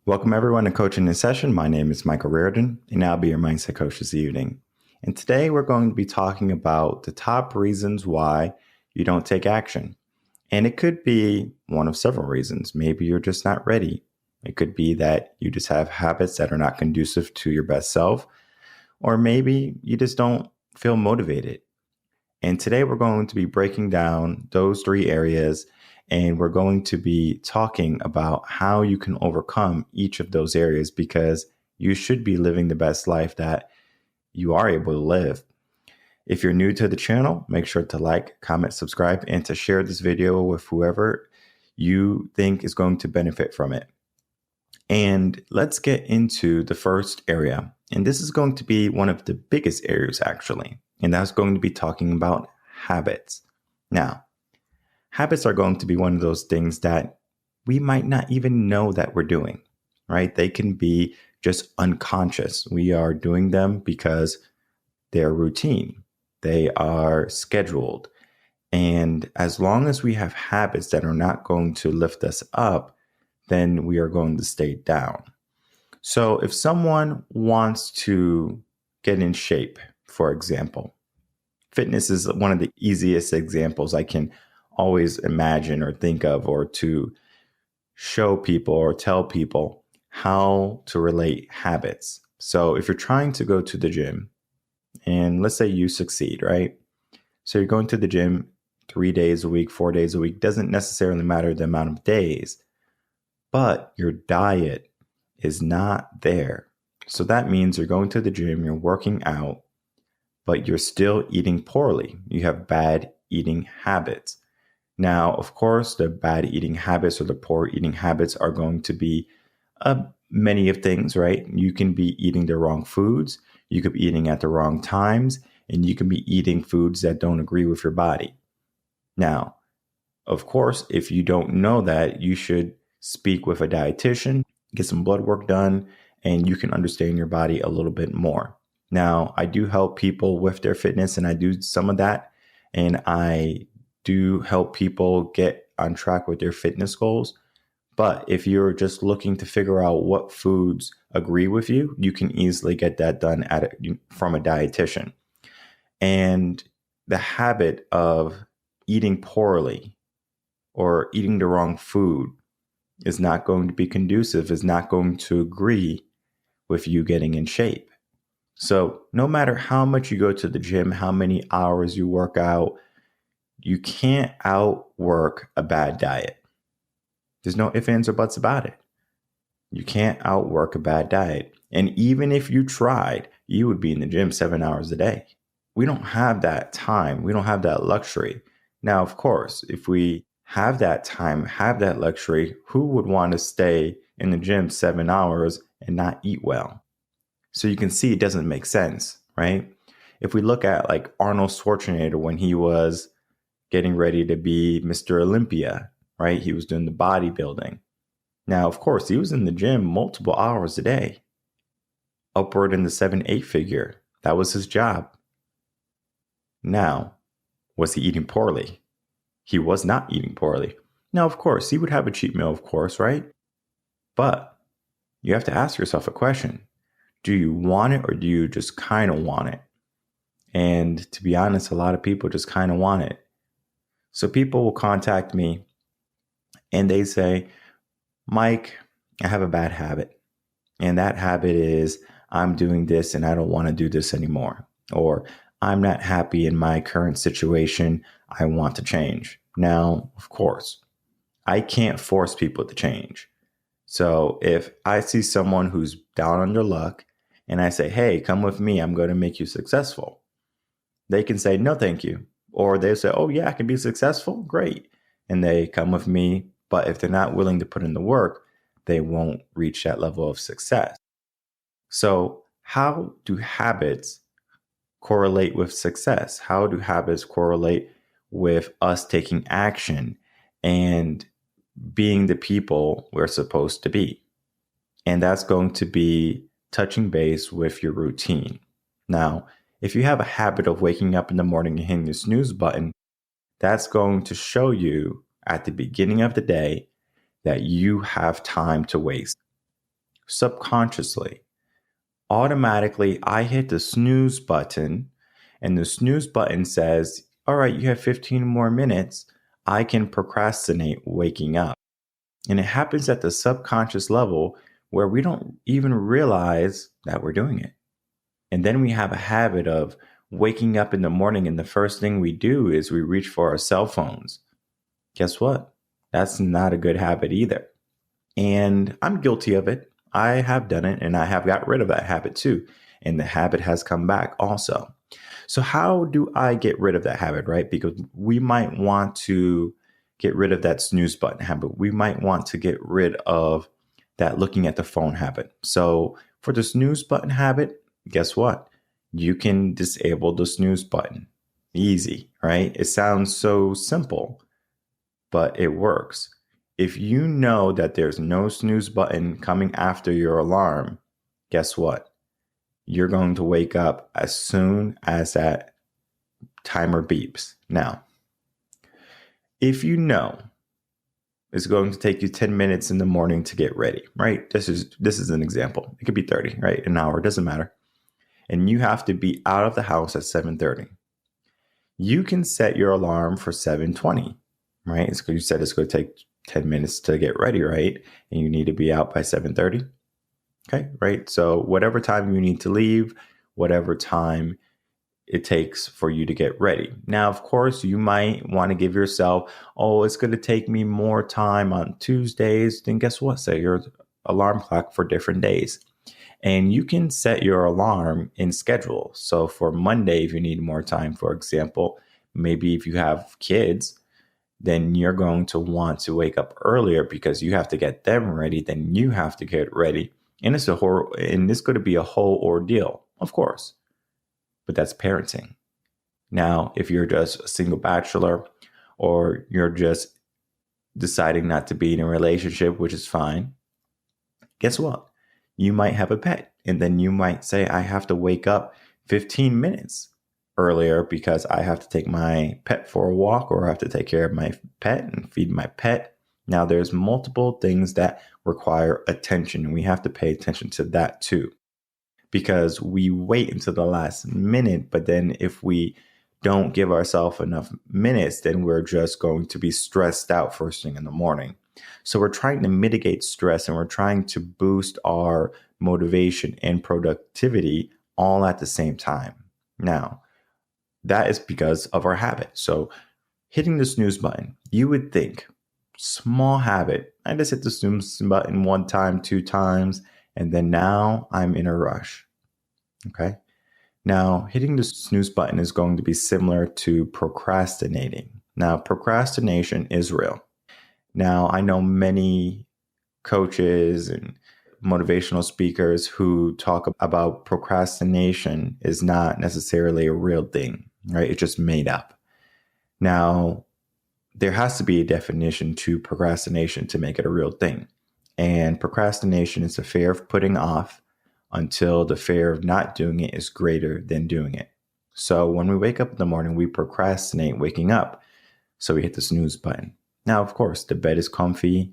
Welcome everyone to Coaching in Session. My name is Michael Rearden, and I'll be your mindset coach this evening. And today we're going to be talking about the top reasons why you don't take action. And it could be one of several reasons. Maybe you're just not ready. It could be that you just have habits that are not conducive to your best self, or maybe you just don't feel motivated. And today we're going to be breaking down those three areas, and we're going to be talking about how you can overcome each of those areas, because you should be living the best life that you are able to live. If you're new to the channel, make sure to like, comment, subscribe, and to share this video with whoever you think is going to benefit from it. And let's get into the first area. And this is going to be one of the biggest areas, actually. And that's going to be talking about habits. Now, habits are going to be one of those things that we might not even know that we're doing, right? They can be just unconscious. We are doing them because they're routine. They are scheduled. And as long as we have habits that are not going to lift us up, then we are going to stay down. So if someone wants to get in shape, for example, fitness is one of the easiest examples I can always imagine or think of, or to show people or tell people how to relate habits. So if you're trying to go to the gym, and let's say you succeed, right? So you're going to the gym 3 days a week, 4 days a week, doesn't necessarily matter the amount of days, but your diet is not there. So that means you're going to the gym, you're working out, but you're still eating poorly. You have bad eating habits. Now, of course, the bad eating habits or the poor eating habits are going to be many of things, right? You can be eating the wrong foods, you could be eating at the wrong times, and you can be eating foods that don't agree with your body. Now, of course, if you don't know that, you should speak with a dietitian, get some blood work done, and you can understand your body a little bit more. Now, I do help people with their fitness, and I do some of that, and I do help people get on track with their fitness goals. But if you're just looking to figure out what foods agree with you, you can easily get that done from a dietitian. And the habit of eating poorly or eating the wrong food is not going to be conducive, is not going to agree with you getting in shape. So no matter how much you go to the gym, how many hours you work out, you can't outwork a bad diet. There's no ifs, ands, or buts about it. You can't outwork a bad diet. And even if you tried, you would be in the gym 7 hours a day. We don't have that time. We don't have that luxury. Now, of course, if we have that time, have that luxury, who would want to stay in the gym 7 hours and not eat well? So you can see it doesn't make sense, right? If we look at like Arnold Schwarzenegger when he was getting ready to be Mr. Olympia, right? He was doing the bodybuilding. Now, of course, he was in the gym multiple hours a day, upward in the 7-8 figure. That was his job. Now, was he eating poorly? He was not eating poorly. Now, of course, he would have a cheat meal, of course, right? But you have to ask yourself a question. Do you want it, or do you just kind of want it? And to be honest, a lot of people just kind of want it. So people will contact me and they say, Mike, I have a bad habit. And that habit is I'm doing this and I don't want to do this anymore. Or I'm not happy in my current situation. I want to change. Now, of course, I can't force people to change. So if I see someone who's down on their luck and I say, hey, come with me, I'm going to make you successful, they can say, no, thank you. Or they say, oh, yeah, I can be successful. Great. And they come with me. But if they're not willing to put in the work, they won't reach that level of success. So how do habits correlate with success? How do habits correlate with us taking action and being the people we're supposed to be? And that's going to be touching base with your routine. Now, if you have a habit of waking up in the morning and hitting the snooze button, that's going to show you at the beginning of the day that you have time to waste. subconsciously, automatically I hit the snooze button, and the snooze button says, all right, you have 15 more minutes. I can procrastinate waking up. And it happens at the subconscious level where we don't even realize that we're doing it. And then we have a habit of waking up in the morning, and the first thing we do is we reach for our cell phones. Guess what? That's not a good habit either. And I'm guilty of it. I have done it, and I have got rid of that habit too. And the habit has come back also. So how do I get rid of that habit, right? Because we might want to get rid of that snooze button habit. We might want to get rid of that looking at the phone habit. So for the snooze button habit, guess what? You can disable the snooze button. Easy, right? It sounds so simple, but it works. If you know that there's no snooze button coming after your alarm, guess what? You're going to wake up as soon as that timer beeps. Now, if you know it's going to take you 10 minutes in the morning to get ready, right? This is an example. It could be 30, right? An hour, doesn't matter. And you have to be out of the house at 7:30. You can set your alarm for 7:20, right? It's because you said it's going to take 10 minutes to get ready, right? And you need to be out by 7:30. Okay, right? So whatever time you need to leave, whatever time it takes for you to get ready. Now, of course, you might want to give yourself, oh, it's going to take me more time on Tuesdays. Then guess what? Set your alarm clock for different days. And you can set your alarm in schedule. So for Monday, if you need more time, for example, maybe if you have kids, then you're going to want to wake up earlier because you have to get them ready. Then you have to get ready. And it's going to be a whole ordeal, of course. But that's parenting. Now, if you're just a single bachelor or you're just deciding not to be in a relationship, which is fine, guess what? You might have a pet, and then you might say, I have to wake up 15 minutes earlier because I have to take my pet for a walk, or I have to take care of my pet and feed my pet. Now, there's multiple things that require attention, and we have to pay attention to that too. Because we wait until the last minute, but then if we don't give ourselves enough minutes, then we're just going to be stressed out first thing in the morning. So we're trying to mitigate stress, and we're trying to boost our motivation and productivity all at the same time. Now, that is because of our habit. So hitting the snooze button, you would think, small habit. I just hit the snooze button 1 time, 2 times, and then now I'm in a rush. Okay. Now, hitting the snooze button is going to be similar to procrastinating. Now, procrastination is real. Now, I know many coaches and motivational speakers who talk about procrastination is not necessarily a real thing, right? It's just made up. Now, there has to be a definition to procrastination to make it a real thing. And procrastination is the fear of putting off until the fear of not doing it is greater than doing it. So when we wake up in the morning, we procrastinate waking up. So we hit the snooze button. Now, of course, the bed is comfy.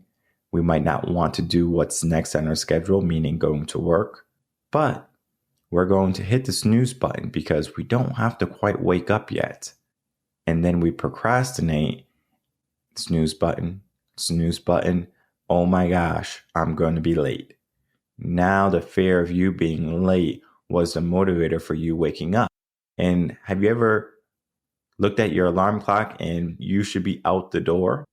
We might not want to do what's next on our schedule, meaning going to work. But we're going to hit the snooze button because we don't have to quite wake up yet. And then we procrastinate, snooze button, snooze button. Oh my gosh, I'm going to be late. Now the fear of you being late was the motivator for you waking up. And have you ever looked at your alarm clock and you should be out the door?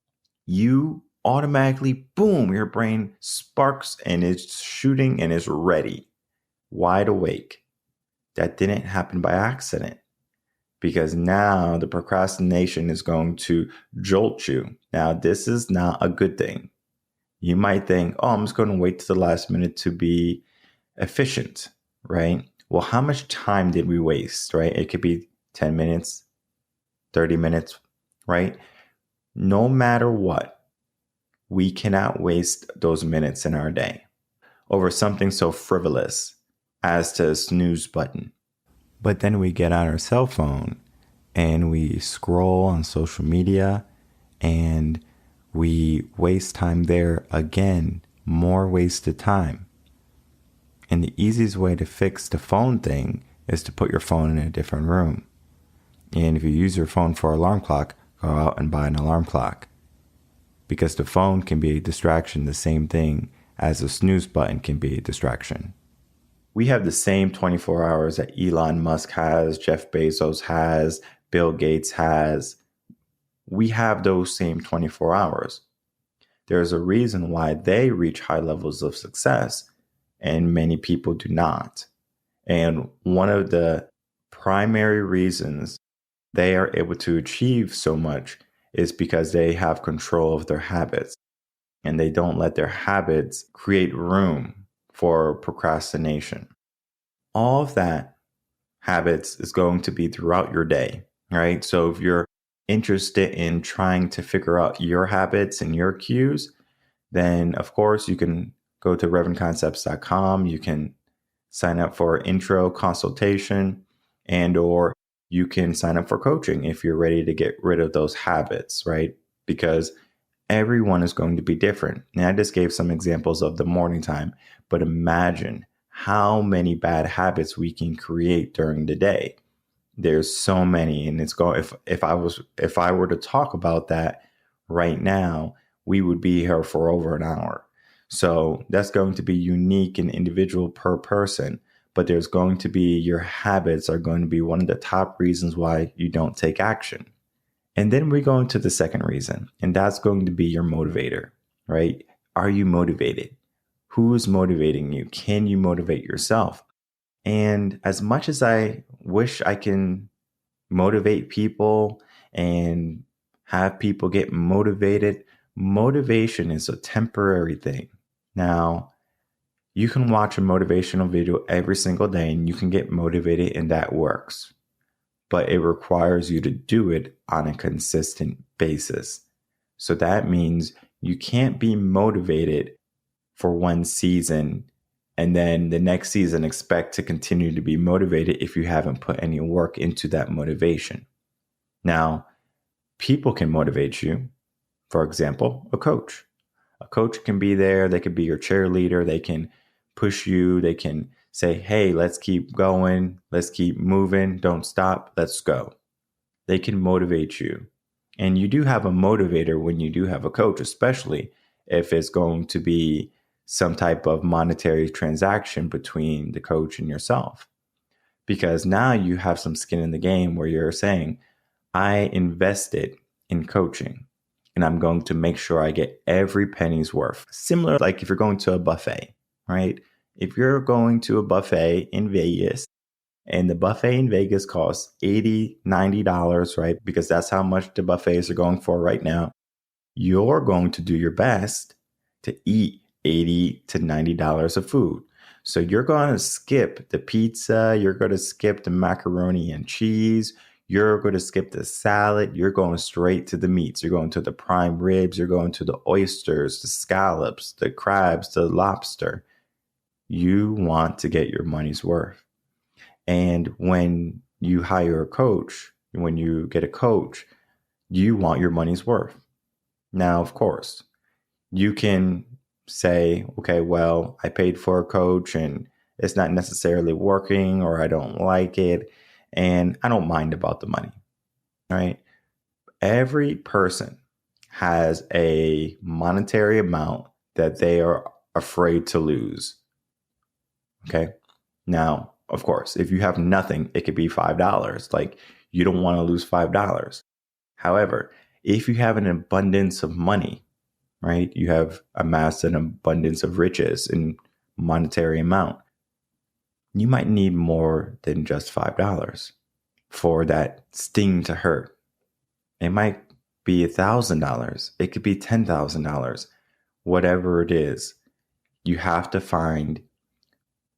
You automatically, boom, your brain sparks and it's shooting and is ready, wide awake. That didn't happen by accident. Because now the procrastination is going to jolt you. Now, this is not a good thing. You might think, oh, I'm just going to wait to the last minute to be efficient, right? Well, how much time did we waste, right? It could be 10 minutes, 30 minutes, right? No matter what, we cannot waste those minutes in our day over something so frivolous as to a snooze button. But then we get on our cell phone and we scroll on social media and we waste time there again, more wasted time. And the easiest way to fix the phone thing is to put your phone in a different room. And if you use your phone for an alarm clock, go out and buy an alarm clock. Because the phone can be a distraction, the same thing as a snooze button can be a distraction. We have the same 24 hours that Elon Musk has, Jeff Bezos has, Bill Gates has. We have those same 24 hours. There's a reason why they reach high levels of success and many people do not. And one of the primary reasons they are able to achieve so much is because they have control of their habits and they don't let their habits create room for procrastination. All of that habits is going to be throughout your day, right? So if you're interested in trying to figure out your habits and your cues, then of course you can go to revenconcepts.com. You can sign up for intro consultation or you can sign up for coaching if you're ready to get rid of those habits, right? Because everyone is going to be different. And I just gave some examples of the morning time, but imagine how many bad habits we can create during the day. There's so many, and it's going. If I were to talk about that right now, we would be here for over an hour. So that's going to be unique and individual per person. But there's going to be your habits are going to be one of the top reasons why you don't take action. And then we go into the second reason, and that's going to be your motivator, right? Are you motivated? Who's motivating you? Can you motivate yourself? And as much as I wish I can motivate people and have people get motivated, motivation is a temporary thing. Now, you can watch a motivational video every single day and you can get motivated, and that works. But it requires you to do it on a consistent basis. So that means you can't be motivated for one season and then the next season expect to continue to be motivated if you haven't put any work into that motivation. Now, people can motivate you. For example, a coach. A coach can be there. They could be your cheerleader. They can push you. They can say, hey, let's keep going. Let's keep moving. Don't stop. Let's go. They can motivate you. And you do have a motivator when you do have a coach, especially if it's going to be some type of monetary transaction between the coach and yourself. Because now you have some skin in the game where you're saying, I invested in coaching and I'm going to make sure I get every penny's worth. Similar, like if you're going to a buffet, right? If you're going to a buffet in Vegas and the buffet in Vegas costs $80, $90, right? Because that's how much the buffets are going for right now. You're going to do your best to eat $80 to $90 of food. So you're going to skip the pizza. You're going to skip the macaroni and cheese. You're going to skip the salad. You're going straight to the meats. You're going to the prime ribs. You're going to the oysters, the scallops, the crabs, the lobster. You want to get your money's worth. And when you hire a coach, when you get a coach, you want your money's worth. Now, of course, you can say, okay, well, I paid for a coach and it's not necessarily working, or I don't like it and I don't mind about the money, right? Every person has a monetary amount that they are afraid to lose. Okay. Now, of course, if you have nothing, it could be $5. Like you don't want to lose $5. However, if you have an abundance of money, right? You have amassed an abundance of riches in monetary amount. You might need more than just $5 for that sting to hurt. It might be $1,000. It could be $10,000. Whatever it is, you have to find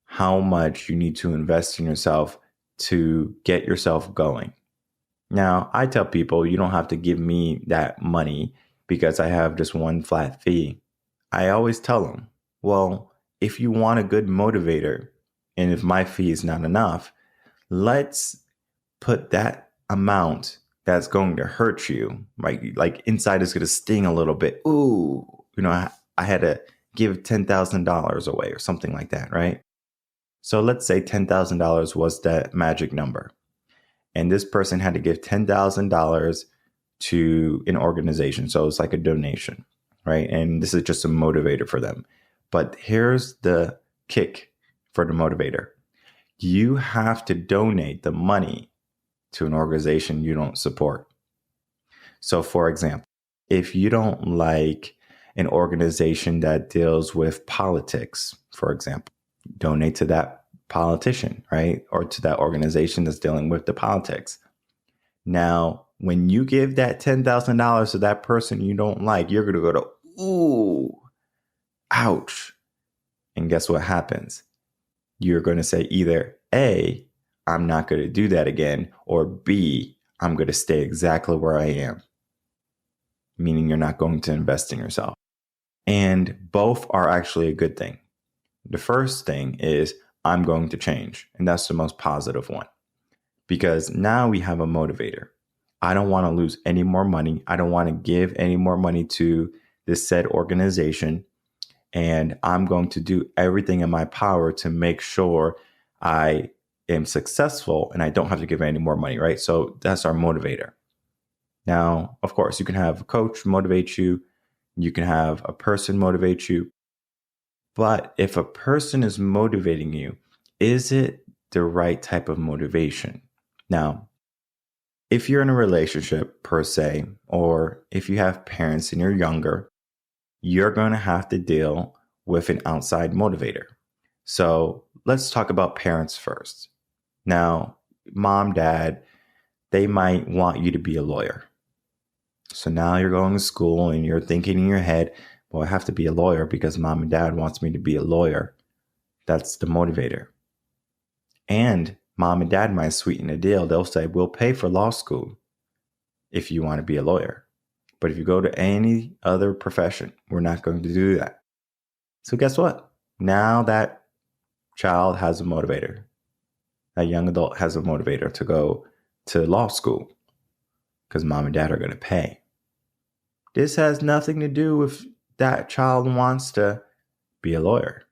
how much you need to invest in yourself to get yourself going. Now, I tell people you don't have to give me that money because I have just one flat fee. I always tell them, well, if you want a good motivator and if my fee is not enough, let's put that amount that's going to hurt you, right? Like inside is going to sting a little bit. Ooh, I had to give $10,000 away or something like that, right? So let's say $10,000 was that magic number. And this person had to give $10,000 to an organization. So it's like a donation, right? And this is just a motivator for them. But here's the kick for the motivator. You have to donate the money to an organization you don't support. So for example, if you don't like an organization that deals with politics, for example, donate to that politician, right? Or to that organization that's dealing with the politics. Now, when you give that $10,000 to that person you don't like, you're going to go to, ooh, ouch. And guess what happens? You're going to say either A, I'm not going to do that again, or B, I'm going to stay exactly where I am. Meaning you're not going to invest in yourself. And both are actually a good thing. The first thing is I'm going to change. And that's the most positive one. Because now we have a motivator. I don't want to lose any more money. I don't want to give any more money to this said organization. And I'm going to do everything in my power to make sure I am successful and I don't have to give any more money, right? So that's our motivator. Now, of course, you can have a coach motivate you. You can have a person motivate you. But if a person is motivating you, is it the right type of motivation? Now, if you're in a relationship per se, or if you have parents and you're younger, you're going to have to deal with an outside motivator. So let's talk about parents first. Now, mom, dad, they might want you to be a lawyer. So now you're going to school and you're thinking in your head, well, I have to be a lawyer because mom and dad wants me to be a lawyer. That's the motivator. And mom and dad might sweeten the deal. They'll say, we'll pay for law school if you want to be a lawyer. But if you go to any other profession, we're not going to do that. So guess what? Now that child has a motivator. That young adult has a motivator to go to law school because mom and dad are going to pay. This has nothing to do with that child wants to be a lawyer.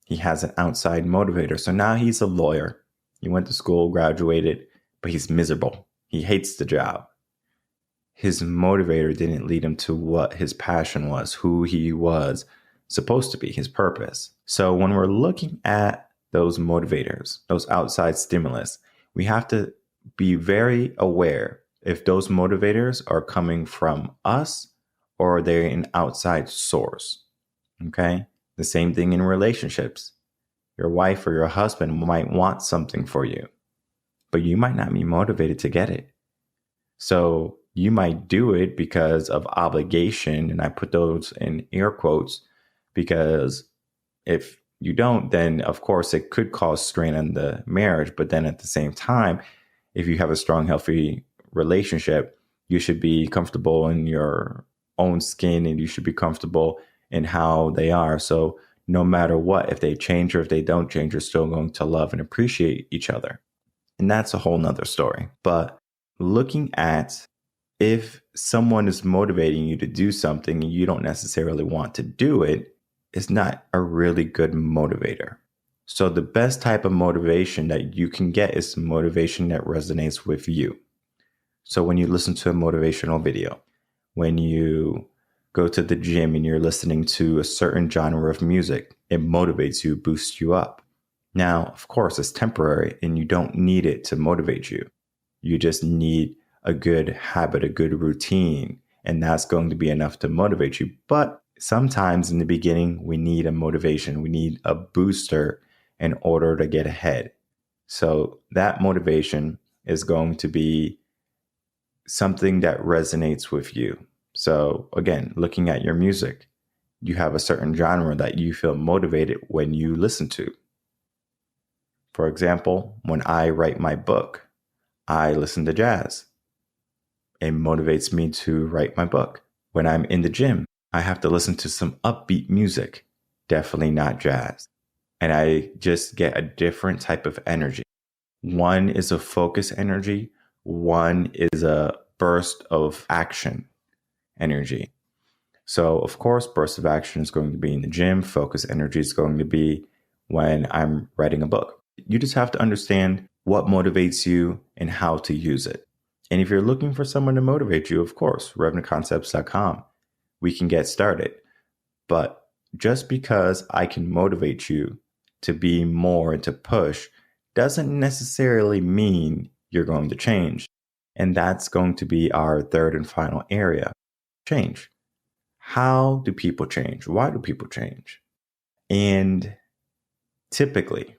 He has an outside motivator. So now he's a lawyer. He went to school, graduated, but he's miserable. He hates the job. His motivator didn't lead him to what his passion was, who he was supposed to be, his purpose. So when we're looking at those motivators, those outside stimulus, we have to be very aware if those motivators are coming from us or they're an outside source. Okay? The same thing in relationships. Your wife or your husband might want something for you, but you might not be motivated to get it. So you might do it because of obligation, and I put those in air quotes, because if you don't, then of course it could cause strain on the marriage. But then at the same time, if you have a strong, healthy relationship, you should be comfortable in your own skin and you should be comfortable in how they are. So no matter what, if they change or if they don't change, you're still going to love and appreciate each other. And that's a whole nother story. But looking at if someone is motivating you to do something and you don't necessarily want to do it, is not a really good motivator. So the best type of motivation that you can get is motivation that resonates with you. So when you listen to a motivational video, when you go to the gym and you're listening to a certain genre of music, it motivates you, boosts you up. Now, of course, it's temporary and you don't need it to motivate you. You just need a good habit, a good routine, and that's going to be enough to motivate you. But sometimes in the beginning, we need a motivation. We need a booster in order to get ahead. So that motivation is going to be something that resonates with you. So again, looking at your music, you have a certain genre that you feel motivated when you listen to. For example, when I write my book, I listen to jazz. It motivates me to write my book. When I'm in the gym, I have to listen to some upbeat music, definitely not jazz. And I just get a different type of energy. One is a focus energy. One is a burst of action energy. So, of course, burst of action is going to be in the gym. Focus energy is going to be when I'm writing a book. You just have to understand what motivates you and how to use it. And if you're looking for someone to motivate you, of course, revenconcepts.com, we can get started. But just because I can motivate you to be more and to push doesn't necessarily mean you're going to change. And that's going to be our third and final area, change. How do people change? Why do people change? And typically,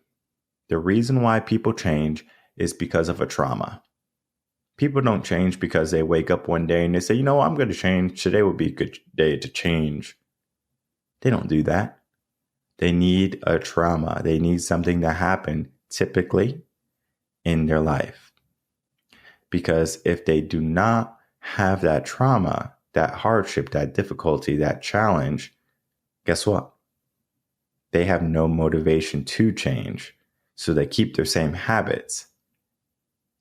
the reason why people change is because of a trauma. People don't change because they wake up one day and they say, you know, I'm going to change. Today would be a good day to change. They don't do that. They need a trauma. They need something that happened typically in their life. Because if they do not have that trauma, that hardship, that difficulty, that challenge, guess what? They have no motivation to change. So they keep their same habits.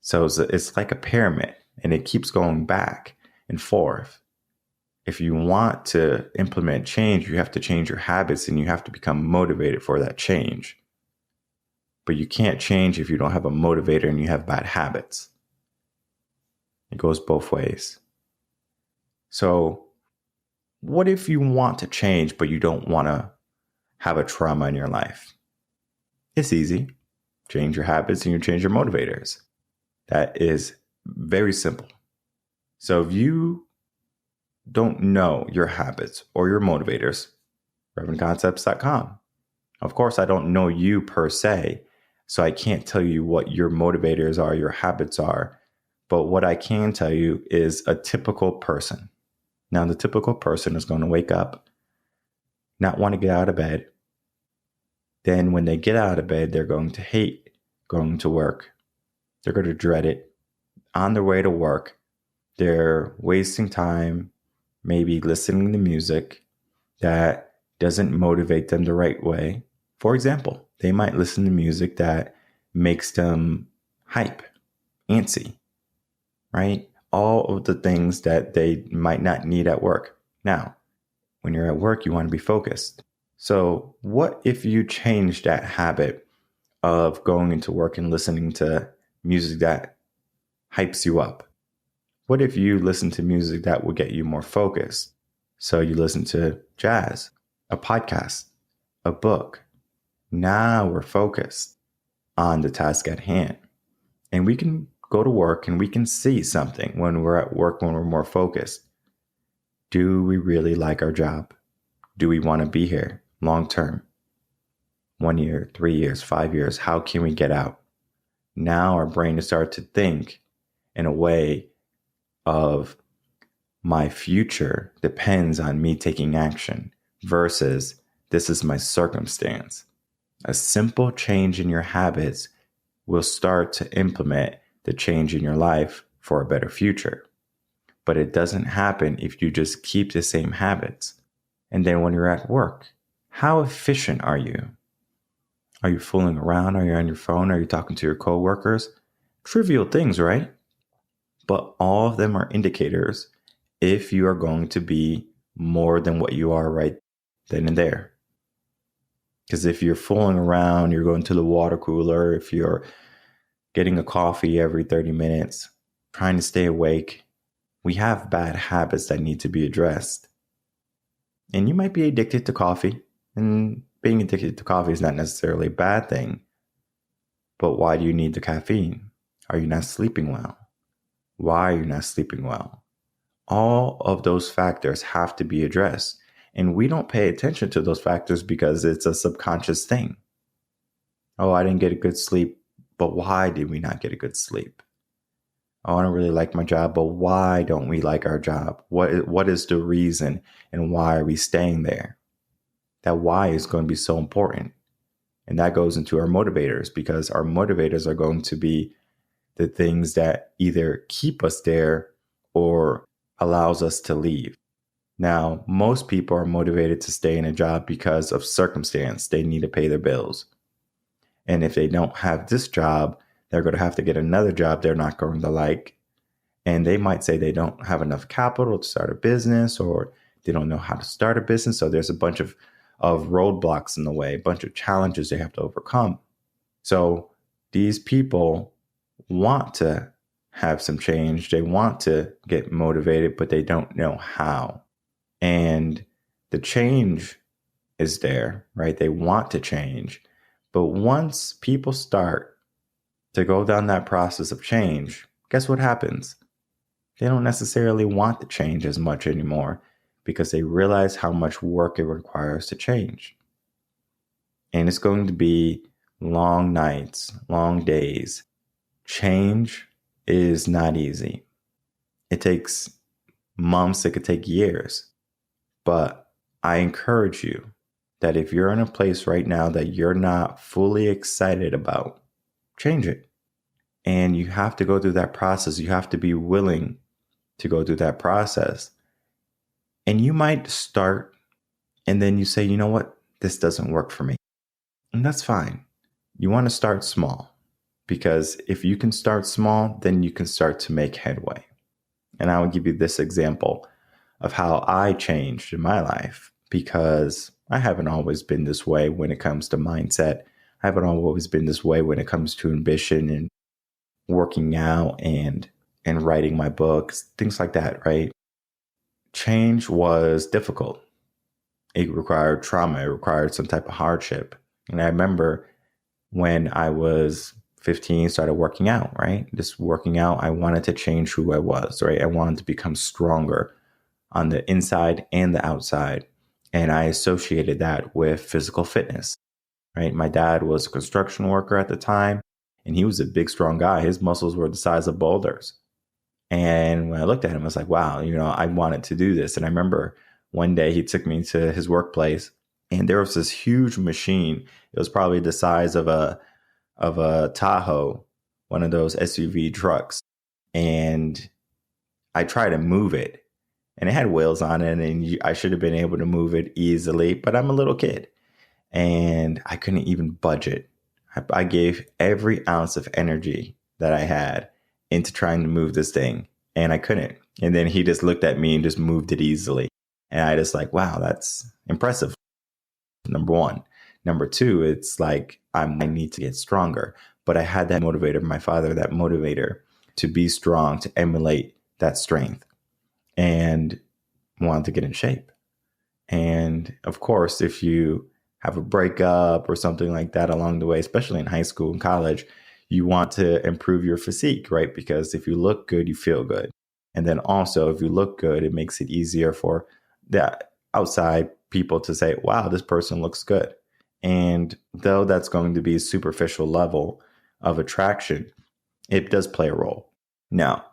So it's like a pyramid and it keeps going back and forth. If you want to implement change, you have to change your habits and you have to become motivated for that change. But you can't change if you don't have a motivator and you have bad habits. It goes both ways. So what if you want to change, but you don't want to have a trauma in your life? It's easy. Change your habits and you change your motivators. That is very simple. So if you don't know your habits or your motivators, revenconcepts.com. Of course, I don't know you per se, so I can't tell you what your motivators are, your habits are. But what I can tell you is a typical person. Now, the typical person is going to wake up, not want to get out of bed. Then when they get out of bed, they're going to hate going to work. They're going to dread it. On their way to work, they're wasting time, maybe listening to music that doesn't motivate them the right way. For example, they might listen to music that makes them hype, antsy, right? All of the things that they might not need at work. Now, when you're at work, you want to be focused. So what if you change that habit of going into work and listening to music that hypes you up? What if you listen to music that will get you more focused? So you listen to jazz, a podcast, a book. Now we're focused on the task at hand. And we can go to work and we can see something when we're at work, when we're more focused. Do we really like our job? Do we want to be here long term? 1 year, 3 years, 5 years, how can we get out? Now our brain is starting to think in a way of my future depends on me taking action versus this is my circumstance. A simple change in your habits will start to implement the change in your life for a better future. But it doesn't happen if you just keep the same habits. And then when you're at work, how efficient are you? Are you fooling around? Are you on your phone? Are you talking to your coworkers? Trivial things, right? But all of them are indicators if you are going to be more than what you are right then and there. Because if you're fooling around, you're going to the water cooler, if you're getting a coffee every 30 minutes, trying to stay awake, we have bad habits that need to be addressed. And you might be addicted to coffee, and being addicted to coffee is not necessarily a bad thing. But why do you need the caffeine? Are you not sleeping well? Why are you not sleeping well? All of those factors have to be addressed. And we don't pay attention to those factors because it's a subconscious thing. Oh, I didn't get a good sleep. But why did we not get a good sleep? Oh, I don't really like my job, but why don't we like our job? What is the reason and why are we staying there? That why is going to be so important. And that goes into our motivators because our motivators are going to be the things that either keep us there or allows us to leave. Now, most people are motivated to stay in a job because of circumstance. They need to pay their bills. And if they don't have this job, they're going to have to get another job they're not going to like. And they might say they don't have enough capital to start a business or they don't know how to start a business. So there's a bunch of of roadblocks in the way, a bunch of challenges they have to overcome. So these people want to have some change. They want to get motivated, but they don't know how. And the change is there, right? They want to change. But once people start to go down that process of change, guess what happens? They don't necessarily want the change as much anymore because they realize how much work it requires to change. And it's going to be long nights, long days. Change is not easy. It takes months, it could take years. But I encourage you that if you're in a place right now that you're not fully excited about, change it. And you have to go through that process. You have to be willing to go through that process. And you might start and then you say, you know what? This doesn't work for me. And that's fine. You want to start small, because if you can start small, then you can start to make headway. And I will give you this example of how I changed in my life, because I haven't always been this way when it comes to mindset. I haven't always been this way when it comes to ambition and working out and writing my books, things like that, right? Change was difficult. It required trauma. It required some type of hardship. And I remember when I was 15, started working out, right? Just working out, I wanted to change who I was, right? I wanted to become stronger on the inside and the outside. And I associated that with physical fitness, right? My dad was a construction worker at the time, and he was a big, strong guy. His muscles were the size of boulders. And when I looked at him, I was like, wow, I wanted to do this. And I remember one day he took me to his workplace, and there was this huge machine. It was probably the size of a Tahoe, one of those SUV trucks. And I tried to move it, and it had wheels on it, and I should have been able to move it easily, but I'm a little kid and I couldn't even budget. I gave every ounce of energy that I had into trying to move this thing, and I couldn't. And then he just looked at me and just moved it easily. And I just like, wow, that's impressive. Number one. Number two, it's like, I need to get stronger. But I had that motivator, my father, that motivator to be strong, to emulate that strength, and wanted to get in shape. And of course, if you have a breakup or something like that along the way, especially in high school and college, you want to improve your physique, right? Because if you look good, you feel good. And then also, if you look good, it makes it easier for the outside people to say, wow, this person looks good. And though that's going to be a superficial level of attraction, it does play a role. Now,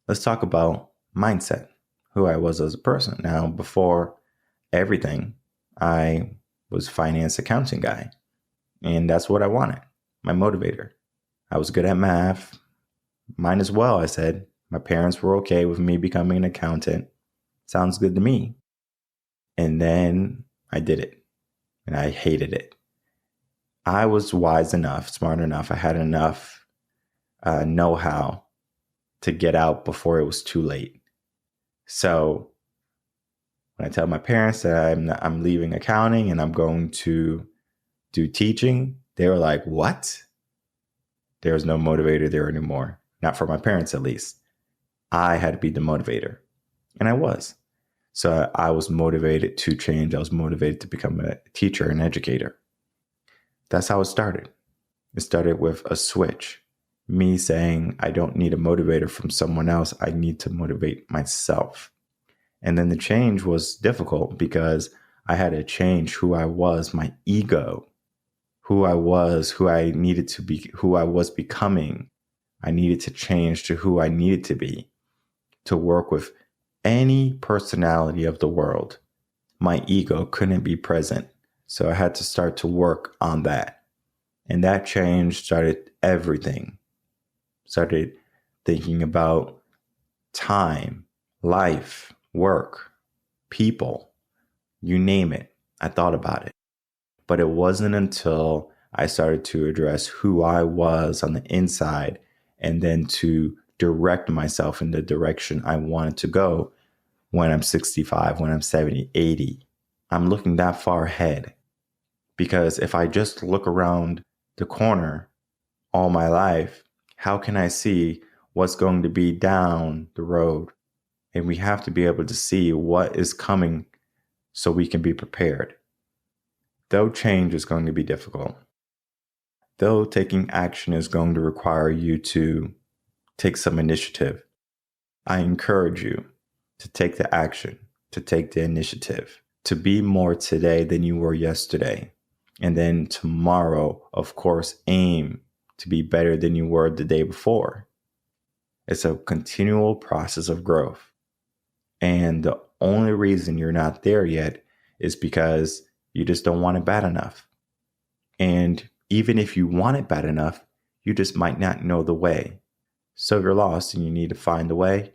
let's talk about mindset, who I was as a person. Now, before everything, I was finance accounting guy. And that's what I wanted, my motivator. I was good at math. Mine as well, I said. My parents were okay with me becoming an accountant. Sounds good to me. And then I did it, and I hated it. I was wise enough, smart enough. I had enough know-how to get out before it was too late. So when I tell my parents that I'm leaving accounting and I'm going to do teaching, they were like, what? There was no motivator there anymore. Not for my parents, at least. I had to be the motivator. And I was. So I was motivated to change. I was motivated to become a teacher and educator. That's how it started. It started with a switch. Me saying, I don't need a motivator from someone else. I need to motivate myself. And then the change was difficult because I had to change who I was, my ego, who I was, who I needed to be, who I was becoming. I needed to change to who I needed to be, to work with any personality of the world. My ego couldn't be present. So I had to start to work on that. And that change started everything. Started thinking about time, life, work, people, you name it. I thought about it. But it wasn't until I started to address who I was on the inside and then to direct myself in the direction I wanted to go when I'm 65, when I'm 70, 80, I'm looking that far ahead. Because if I just look around the corner all my life, how can I see what's going to be down the road? And we have to be able to see what is coming so we can be prepared. Though change is going to be difficult, though taking action is going to require you to take some initiative, I encourage you to take the action, to take the initiative, to be more today than you were yesterday. And then tomorrow, of course, aim to be better than you were the day before. It's a continual process of growth. And the only reason you're not there yet is because you just don't want it bad enough. And even if you want it bad enough, you just might not know the way. So if you're lost and you need to find the way,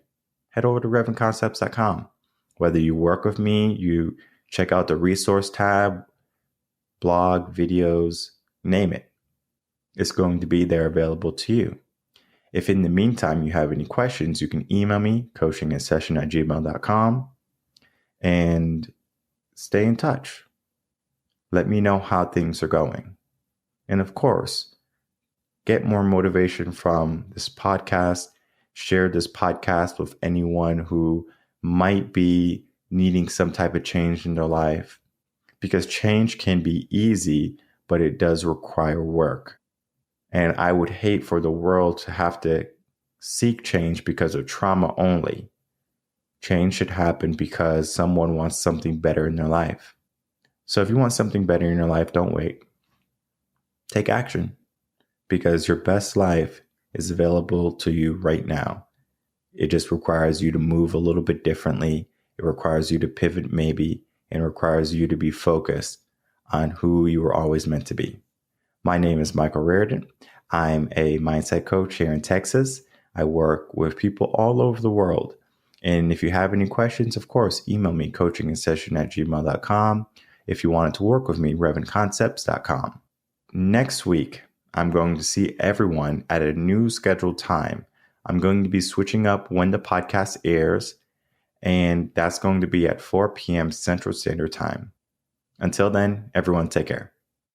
head over to revenconcepts.com. Whether you work with me, you check out the resource tab, blog, videos, name it. It's going to be there available to you. If in the meantime you have any questions, you can email me, coachinginsession@gmail.com, and stay in touch. Let me know how things are going. And of course, get more motivation from this podcast. Share this podcast with anyone who might be needing some type of change in their life. Because change can be easy, but it does require work. And I would hate for the world to have to seek change because of trauma only. Change should happen because someone wants something better in their life. So if you want something better in your life, don't wait. Take action, because your best life is available to you right now. It just requires you to move a little bit differently. It requires you to pivot maybe, and requires you to be focused on who you were always meant to be. My name is Michael Rearden. I'm a mindset coach here in Texas. I work with people all over the world. And if you have any questions, of course, email me, coachinginsession@gmail.com. If you wanted to work with me, revenconcepts.com. Next week, I'm going to see everyone at a new scheduled time. I'm going to be switching up when the podcast airs, and that's going to be at 4 p.m. Central Standard Time. Until then, everyone take care.